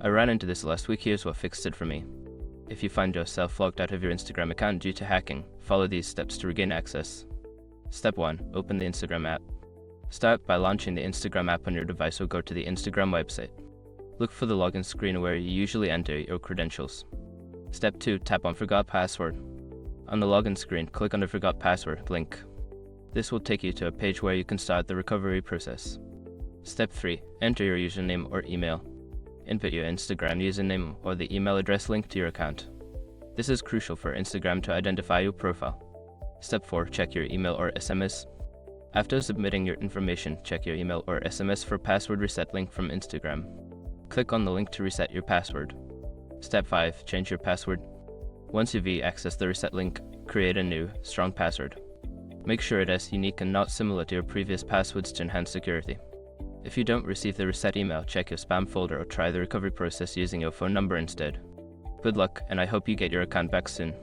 I ran into this last week. Here's what fixed it for me. If you find yourself logged out of your Instagram account due to hacking, follow these steps to regain access. Step 1. Open the Instagram app. Start by launching the Instagram app on your device or go to the Instagram website. Look for the login screen where you usually enter your credentials. Step 2. Tap on Forgot Password. On the login screen, click on the Forgot Password link. This will take you to a page where you can start the recovery process. Step 3. Enter your username or email. Input your Instagram username or the email address linked to your account. This is crucial for Instagram to identify your profile. Step 4. Check your email or SMS. After submitting your information, check your email or SMS for password reset link from Instagram. Click on the link to reset your password. Step 5. Change your password. Once you've accessed the reset link, create a new, strong password. Make sure it is unique and not similar to your previous passwords to enhance security. If you don't receive the reset email, check your spam folder or try the recovery process using your phone number instead. Good luck, and I hope you get your account back soon.